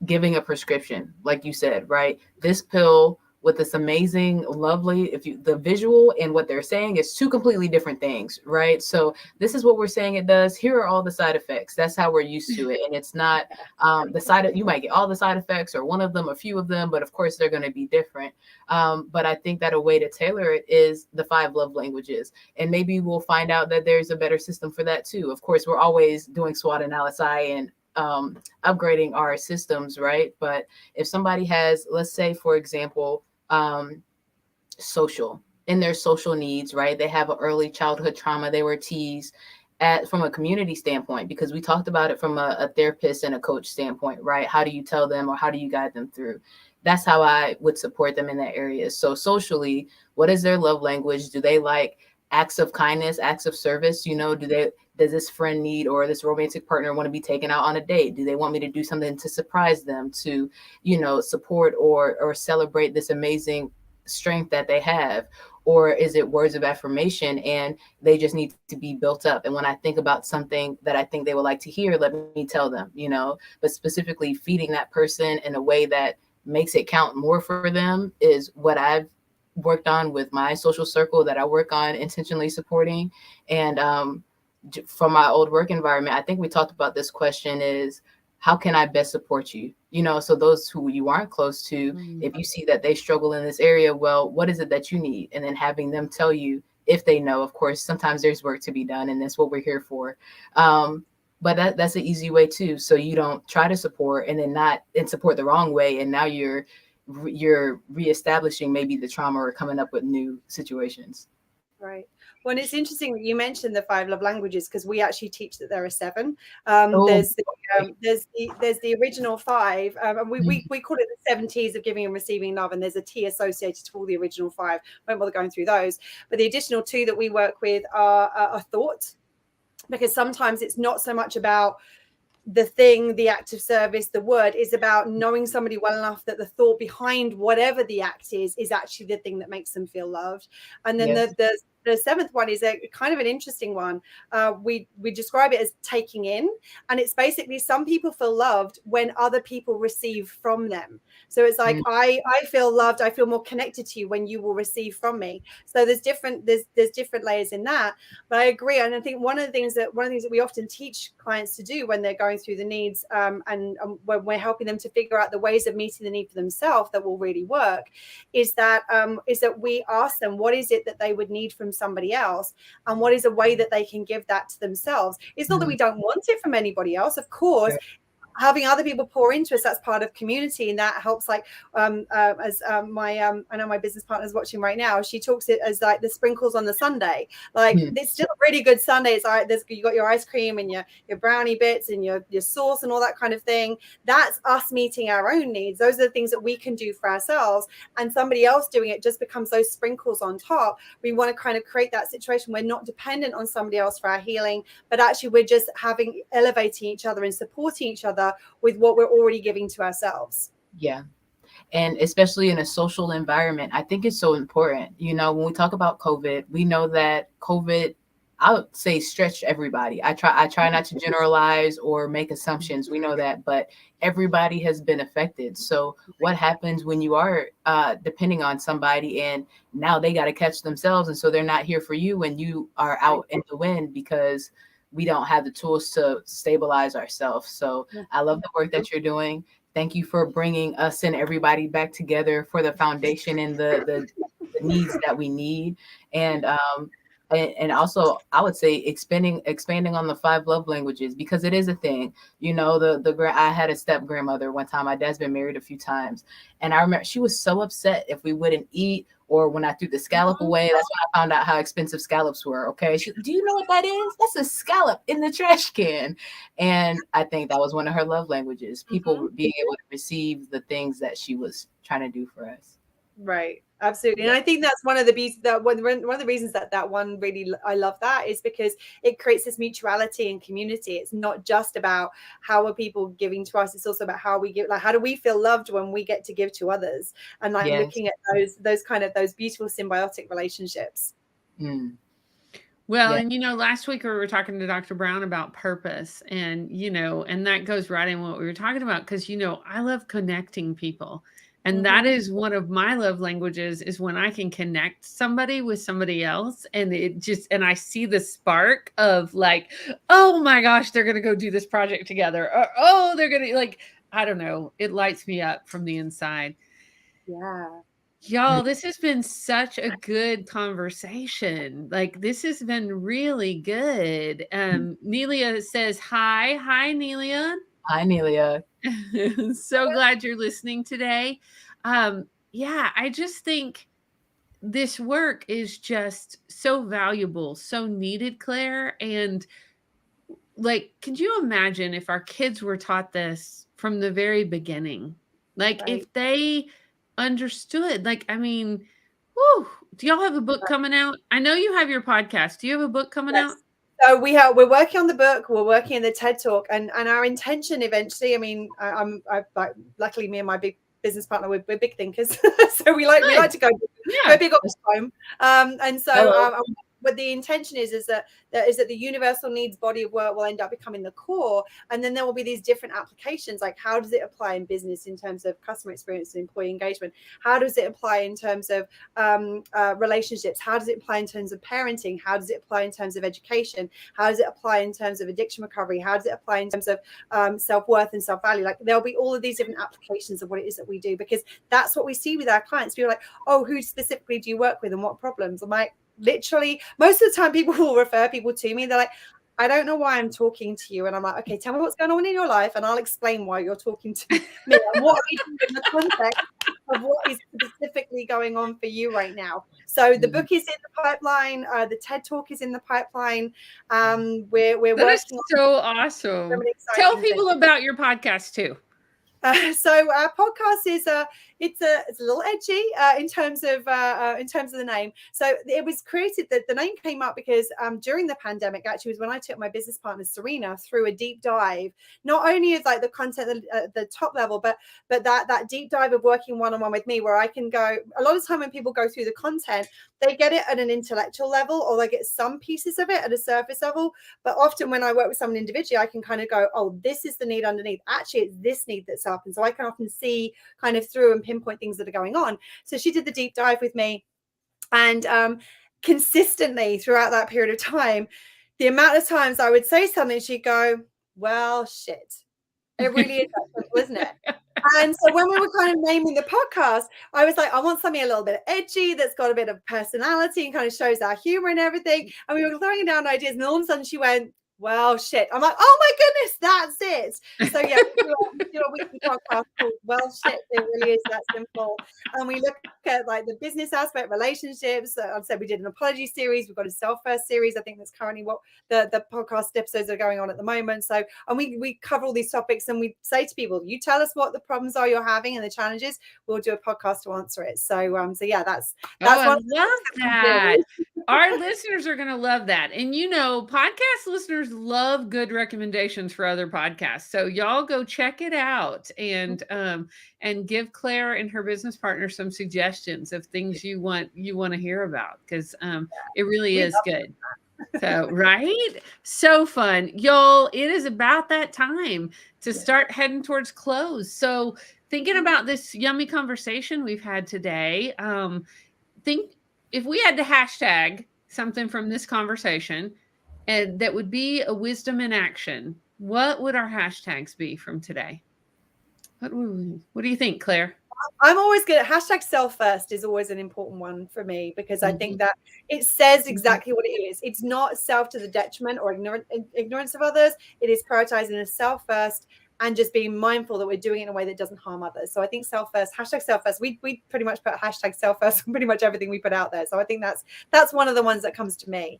giving a prescription, like you said, right? This pill with this amazing, lovely, the visual and what they're saying is two completely different things, right? So this is what we're saying it does. Here are all the side effects. That's how we're used to it. And it's not you might get all the side effects or one of them, a few of them, but of course they're going to be different. But I think that a way to tailor it is the 5 love languages. And maybe we'll find out that there's a better system for that too. Of course, we're always doing SWOT analysis and upgrading our systems, right? But if somebody has, let's say, for example, social needs, right? They have an early childhood trauma. They were teased from a community standpoint, because we talked about it from a therapist and a coach standpoint, right? How do you tell them, or how do you guide them through? That's how I would support them in that area. So socially, what is their love language? Do they like acts of kindness, acts of service? Does this friend need, or this romantic partner want to be taken out on a date? Do they want me to do something to surprise them, to, support or celebrate this amazing strength that they have? Or is it words of affirmation and they just need to be built up? And when I think about something that I think they would like to hear, let me tell them, but specifically feeding that person in a way that makes it count more for them is what I've worked on with my social circle that I work on intentionally supporting. And from my old work environment, I think we talked about this question is, how can I best support you? So those who you aren't close to, if you see that they struggle in this area, well, what is it that you need? And then having them tell you if they know. Of course, sometimes there's work to be done, and that's what we're here for. But that's an easy way too. So you don't try to support and then support the wrong way. And now you're reestablishing maybe the trauma or coming up with new situations. Right. Well, and it's interesting that you mentioned the 5 love languages, because we actually teach that there are 7. There's the original 5, and we call it the 7 T's of giving and receiving love, and there's a T associated to all the original 5. Won't bother going through those, but the additional 2 that we work with are thought, because sometimes it's not so much about the thing, the act of service, the word is about knowing somebody well enough that the thought behind whatever the act is actually the thing that makes them feel loved. And then the 7th one is a kind of an interesting one. We describe it as taking in, and it's basically some people feel loved when other people receive from them. So it's like I feel loved, I feel more connected to you when you will receive from me. So there's different layers in that. But I agree, and I think one of the things that we often teach clients to do when they're going through the needs, and when we're helping them to figure out the ways of meeting the need for themselves that will really work, is that we ask them what is it that they would need from somebody else, and what is a way that they can give that to themselves. It's not that we don't want it from anybody else, of course. Having other people pour into us, that's part of community, and that helps. Like I know my business partner's watching right now, she talks it as like the sprinkles on the sundae. Like it's still a really good sundae. It's like you got your ice cream and your brownie bits and your sauce and all that kind of thing. That's us meeting our own needs. Those are the things that we can do for ourselves, and somebody else doing it just becomes those sprinkles on top. We want to kind of create that situation. We're not dependent on somebody else for our healing, but actually we're just elevating each other and supporting each other with what we're already giving to ourselves. Yeah. And especially in a social environment, I think it's so important. When we talk about COVID, we know that COVID, I would say, stretched everybody. I try not to generalize or make assumptions. We know that, but everybody has been affected. So what happens when you are depending on somebody and now they got to catch themselves, and so they're not here for you when you are out in the wind because we don't have the tools to stabilize ourselves. So I love the work that you're doing. Thank you for bringing us and everybody back together for the foundation and the needs that we need. And also I would say expanding on the 5 love languages, because it is a thing. You know, I had a step grandmother one time. My dad's been married a few times, and I remember she was so upset if we wouldn't eat, or when I threw the scallop away. That's when I found out how expensive scallops were. Okay, do you know what that is? That's a scallop in the trash can. And I think that was one of her love languages. People being able to receive the things that she was trying to do for us. Right. Absolutely. And I think that's one of the one of the reasons that one really, I love that, is because it creates this mutuality and community. It's not just about how are people giving to us. It's also about how we give, like, how do we feel loved when we get to give to others, and like looking at those beautiful symbiotic relationships. Well, and, you know, last week we were talking to Dr. Brown about purpose, and, you know, and that goes right in what we were talking about, because, you know, I love connecting people. And that is one of my love languages, is when I can connect somebody with somebody else, and and I see the spark of like, oh my gosh, they're going to go do this project together. Or, oh, they're going to, like, I don't know. It lights me up from the inside. Yeah. Y'all, this has been such a good conversation. Like, this has been really good. Nelia says, hi, Nelia. Hi, Nelia. So glad you're listening today. Yeah, I just think this work is just so valuable, so needed, Claire. And like, could you imagine if our kids were taught this from the very beginning? Like, if they understood, like, I mean, whew, do y'all have a book coming out? I know you have your podcast. Do you have a book coming out? So we're working on the book. We're working on the TED Talk, and our intention eventually. I mean, luckily me and my big business partner, we're big thinkers, so we like to go big all the time. And so what the intention is that the universal needs body of work will end up becoming the core, and then there will be these different applications, like how does it apply in business in terms of customer experience and employee engagement? How does it apply in terms of relationships? How does it apply in terms of parenting? How does it apply in terms of education? How does it apply in terms of addiction recovery? How does it apply in terms of self-worth and self-value? Like, there'll be all of these different applications of what it is that we do, because that's what we see with our clients. People are like, oh, who specifically do you work with and what problems? I'm like, literally, most of the time people will refer people to me. They're like, I don't know why I'm talking to you. And I'm like, okay, tell me what's going on in your life, and I'll explain why you're talking to me and what I do in the context of what is specifically going on for you right now. So the book is in the pipeline. The TED Talk is in the pipeline. We're working on so awesome. Tell people about your podcast too. So our podcast is it's a little edgy in terms of the name. So it was created, the name came up because during the pandemic, actually, was when I took my business partner Serena through a deep dive, not only of like the content at the top level, but that deep dive of working one-on-one with me, where I can go. A lot of time when people go through the content, they get it at an intellectual level, or they get some pieces of it at a surface level. But often when I work with someone individually, I can kind of go, oh, this is the need underneath. Actually, it's this need that's up. And so I can often see kind of through and pinpoint things that are going on. So she did the deep dive with me, and consistently throughout that period of time, the amount of times I would say something, she'd go, well, shit. It really is that simple, isn't it? And so when we were kind of naming the podcast, I was like, I want something a little bit edgy that's got a bit of personality and kind of shows our humor and everything. And we were throwing down ideas, and all of a sudden she went, well, shit. I'm like, oh my goodness, that's it. So yeah, we do a weekly podcast called Well, Shit. It really is that simple. And we look at like the business aspect, relationships. I've said we did an apology series. We've got a self-first series. I think that's currently what the podcast episodes are going on at the moment. So, and we cover all these topics, and we say to people, you tell us what the problems are you're having and the challenges. We'll do a podcast to answer it. So yeah, that's I love that. Our listeners are going to love that. And you know, podcast listeners love good recommendations for other podcasts. So y'all go check it out, and give Claire and her business partner some suggestions of things you want to hear about, because it really is good. So, right? So fun. Y'all, it is about that time to start heading towards close. So thinking about this yummy conversation we've had today, think if we had to hashtag something from this conversation, and that would be a wisdom in action, what would our hashtags be from today? What do you think, Claire? I'm always good at hashtag self first is always an important one for me, because I think that it says exactly what it is. It's not self to the detriment or ignorance of others. It is prioritizing a self first and just being mindful that we're doing it in a way that doesn't harm others. So I think self first, hashtag self first. We pretty much put hashtag self first on pretty much everything we put out there. So I think that's one of the ones that comes to me.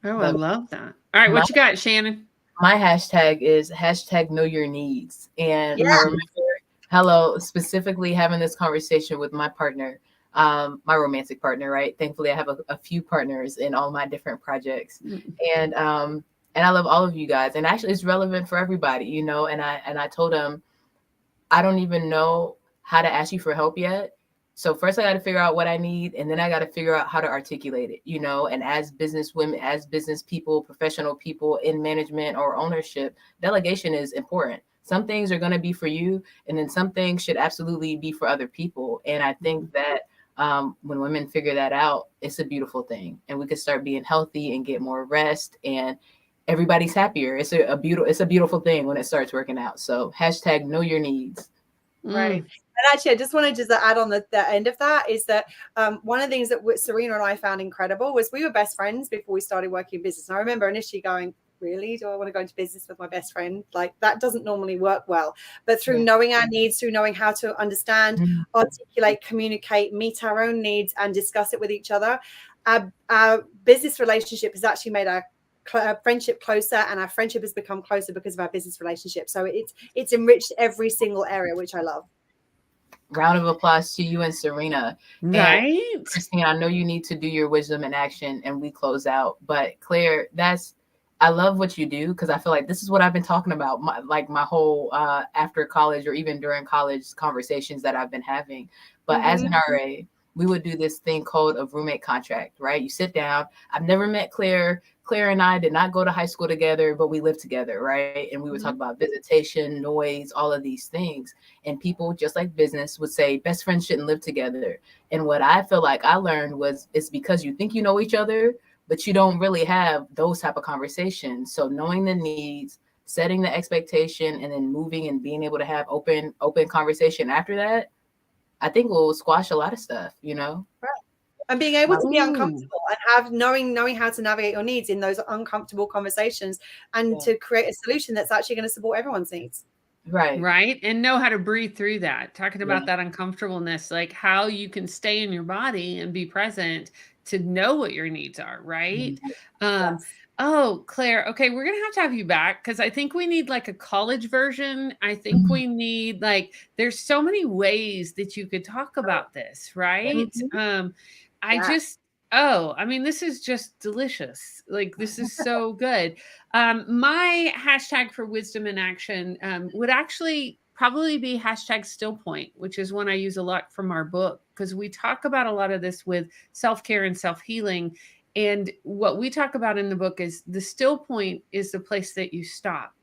Oh, I love that. All right, what you got, Shannon? My hashtag is hashtag know your needs. And Yeah. I remember specifically having this conversation with my partner, my romantic partner, right? Thankfully, I have a few partners in all my different projects. And I love all of you guys. And actually, it's relevant for everybody, you know. And I told him, I don't even know how to ask you for help yet. So first I got to figure out what I need, and then I got to figure out how to articulate it, you know. And as business women, as business people, professional people in management or ownership, delegation is important. Some things are going to be for you, and then some things should absolutely be for other people. And I think that when women figure that out, it's a beautiful thing, and we could start being healthy and get more rest, and everybody's happier. It's a beautiful thing when it starts working out. So hashtag know your needs. Right. And actually, I just wanted to add on the end of that is that one of the things that Serena and I found incredible was we were best friends before we started working in business. And I remember initially going, really, do I want to go into business with my best friend? Like, that doesn't normally work well. But through knowing our needs, through knowing how to understand, articulate, communicate, meet our own needs, and discuss it with each other, our business relationship has actually made our friendship closer, and our friendship has become closer because of our business relationship. So it's enriched every single area, which I love. Round of applause to you and Serena. Right. And Christine, I know you need to do your wisdom in action and we close out. But Claire, I love what you do, because I feel like this is what I've been talking about my whole after college or even during college conversations that I've been having. But as an RA, we would do this thing called a roommate contract, right? You sit down. I've never met Claire. Claire and I did not go to high school together, but we lived together, right? And we would talk about visitation, noise, all of these things. And people, just like business, would say best friends shouldn't live together. And what I feel like I learned was it's because you think you know each other, but you don't really have those type of conversations. So knowing the needs, setting the expectation, and then moving and being able to have open conversation after that, I think will squash a lot of stuff, you know? Right. And being able to be uncomfortable and have knowing how to navigate your needs in those uncomfortable conversations, and to create a solution that's actually going to support everyone's needs. Right. And know how to breathe through that. Talking about that uncomfortableness, like how you can stay in your body and be present to know what your needs are. Right. Oh, Claire. Okay. We're going to have you back, because I think we need like a college version. I think we need there's so many ways that you could talk about this. Right. I mean, this is just delicious. Like, this is so good. My hashtag for wisdom in action would actually probably be hashtag still point, which is one I use a lot from our book, because we talk about a lot of this with self-care and self-healing. And what we talk about in the book is the still point is the place that you stop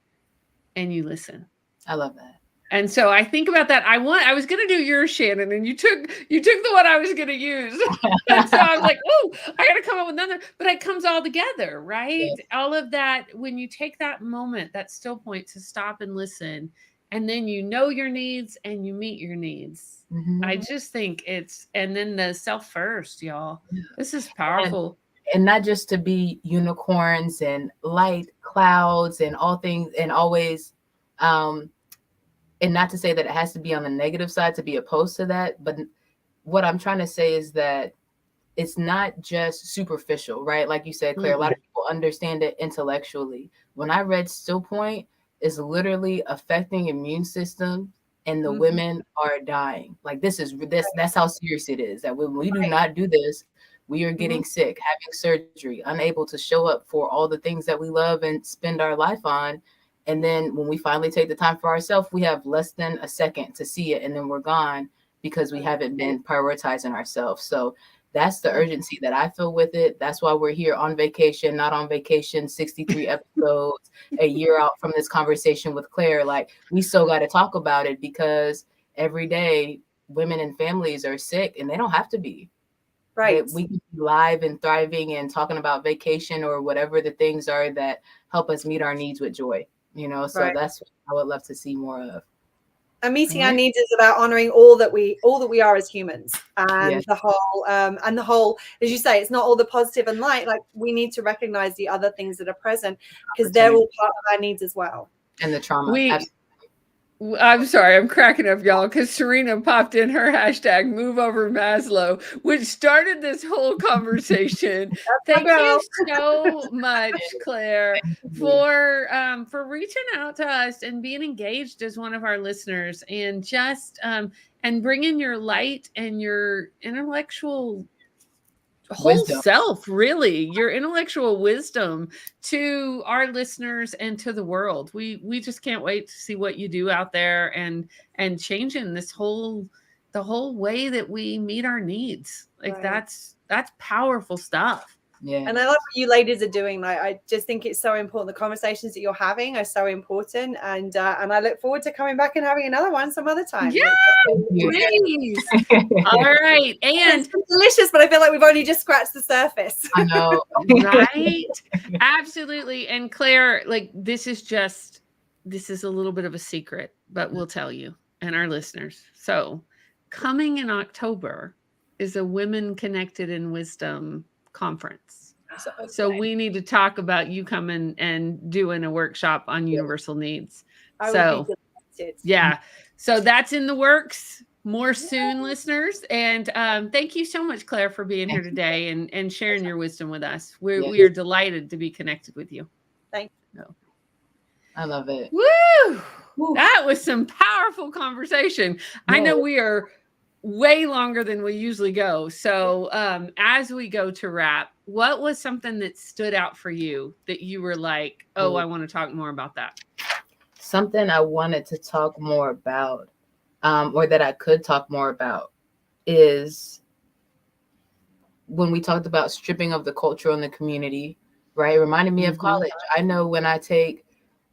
and you listen. I love that. And so I think about that. I was going to do yours, Shannon, and you took the one I was going to use. And so I was like, oh, I got to come up with another, but it comes all together, right? Yes. All of that, when you take that moment, that still point to stop and listen, and then you know your needs and you meet your needs. I just think and then the self first, y'all. This is powerful. And not just to be unicorns and light clouds and all things and always, and not to say that it has to be on the negative side to be opposed to that, but what I'm trying to say is that it's not just superficial, right? Like you said, Claire, a lot of people understand it intellectually. When I read Still Point, it's literally affecting immune system, and the women are dying. Like that's how serious it is, that when we do not do this, we are getting sick, having surgery, unable to show up for all the things that we love and spend our life on. And then when we finally take the time for ourselves, we have less than a second to see it, and then we're gone because we haven't been prioritizing ourselves. So that's the urgency that I feel with it. That's why we're here on vacation, not on vacation, 63 episodes, a year out from this conversation with Claire. Like, we still got to talk about it, because every day women and families are sick, and they don't have to be. Right. We can be live and thriving and talking about vacation or whatever the things are that help us meet our needs with joy. You know, so that's what I would love to see more of. And meeting our Right. needs is about honoring all that we are as humans, and Yes. the whole, as you say, it's not all the positive and light. Like, we need to recognize the other things that are present, because they're all part of our needs as well. And the trauma. I'm sorry, I'm cracking up, y'all, because Serena popped in her hashtag move over Maslow, which started this whole conversation. Thank you so much, Claire, for reaching out to us and being engaged as one of our listeners, and just and bringing your light and your intellectual whole self, really, your intellectual wisdom to our listeners and to the world. We just can't wait to see what you do out there, and changing the whole way that we meet our needs. Like, Right. that's powerful stuff. Yeah. And I love what you ladies are doing. Like, I just think it's so important. The conversations that you're having are so important, and I look forward to coming back and having another one some other time. Yeah, please. All right, and it's delicious, but I feel like we've only just scratched the surface. I know, right? Absolutely. And Claire, like, this is a little bit of a secret, but we'll tell you and our listeners. So, coming in October is a Women Connected in Wisdom conference. So we need to talk about you coming and doing a workshop on universal needs. So yeah, so that's in the works. More soon, listeners. And thank you so much, Claire, for being here today and sharing your wisdom with us. We are delighted to be connected with you. Thank you. I love it. Woo! That was some powerful conversation. Yeah. I know we are way longer than we usually go. So as we go to wrap, what was something that stood out for you that you were like, oh, I want to talk more about that? Something I wanted to talk more about, or that I could talk more about, is when we talked about stripping of the culture in the community, right? It reminded me of college. I know when I take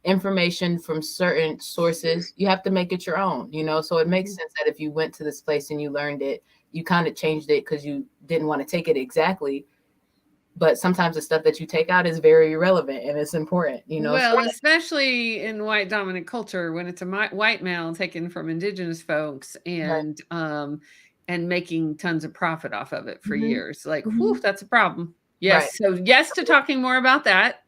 information from certain sources, you have to make it your own, so it makes sense that if you went to this place and you learned it, you kind of changed it because you didn't want to take it exactly. But sometimes the stuff that you take out is very relevant and it's important, Well, especially in white dominant culture, when it's a white male taken from indigenous folks and making tons of profit off of it for years. Like, whew, that's a problem. Yes. Right. So yes to talking more about that.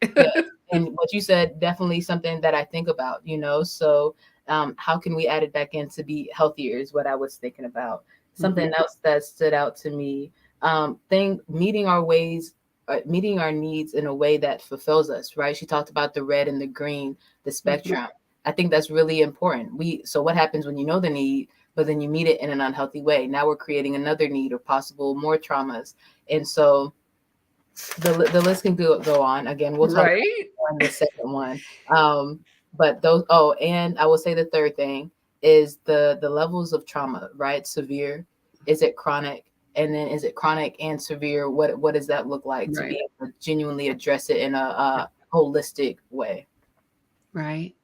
And what you said, definitely something that I think about, so how can we add it back in to be healthier is what I was thinking about. Something else that stood out to me, meeting our needs in a way that fulfills us, right? She talked about the red and the green, the spectrum. I think that's really important. So what happens when you know the need, but then you meet it in an unhealthy way? Now we're creating another need or possible more traumas. And so the list can go on. Again, we'll talk about the second one. But those, and I will say the third thing is the levels of trauma, right? Severe, is it chronic? And then is it chronic and severe? What does that look like to be able to genuinely address it in a holistic way? Right.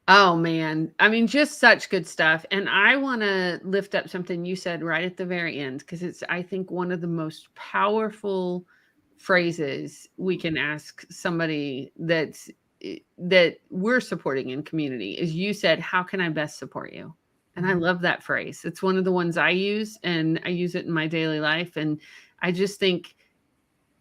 Oh, man. I mean, just such good stuff. And I want to lift up something you said right at the very end, because it's, I think, one of the most powerful phrases we can ask somebody that we're supporting in community is, you said, how can I best support you? And I love that phrase. It's one of the ones I use, and I use it in my daily life. And I just think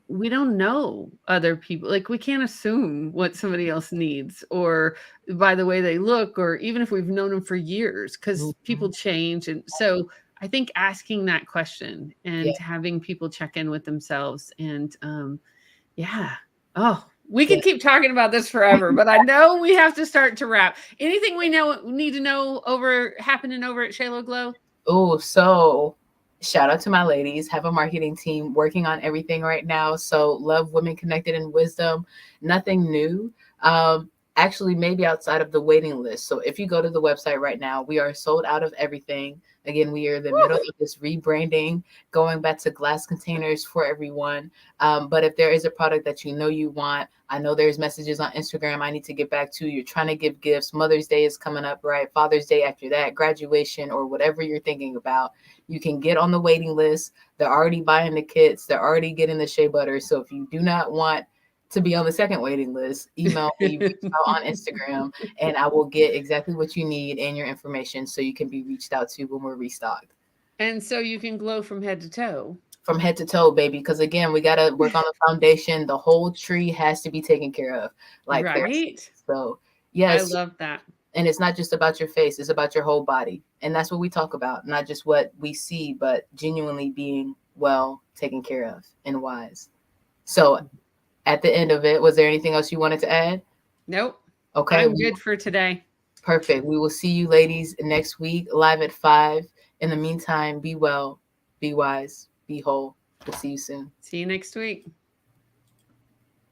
we don't know other people. Like, we can't assume what somebody else needs, or by the way they look, or even if we've known them for years, because people change. And so I think asking that question and having people check in with themselves, and we could keep talking about this forever, but I know we have to start to wrap. Anything we need to know happening over at Shalo Glow? Oh, so shout out to my ladies. Have a marketing team working on everything right now. So love Women Connected in Wisdom. Nothing new. Actually, maybe outside of the waiting list. So if you go to the website right now, we are sold out of everything. Again, we are in the middle of this rebranding, going back to glass containers for everyone. But if there is a product that you want, I know there's messages on Instagram I need to get back to. You're trying to give gifts. Mother's Day is coming up, right? Father's Day after that, graduation, or whatever you're thinking about. You can get on the waiting list. They're already buying the kits. They're already getting the shea butter. So if you do not want to be on the second waiting list, email me, reach out on Instagram, and I will get exactly what you need and your information so you can be reached out to when we're restocked. And so you can glow from head to toe. From head to toe, baby. Because again, we got to work on the foundation. The whole tree has to be taken care of. Like right. So, yes. I love that. And it's not just about your face, it's about your whole body. And that's what we talk about. Not just what we see, but genuinely being well taken care of and wise. So at the end of it, was there anything else you wanted to add? Nope. Okay. I'm good for today. Perfect. We will see you ladies next week live at 5. In the meantime, be well, be wise, be whole. We'll see you soon. See you next week.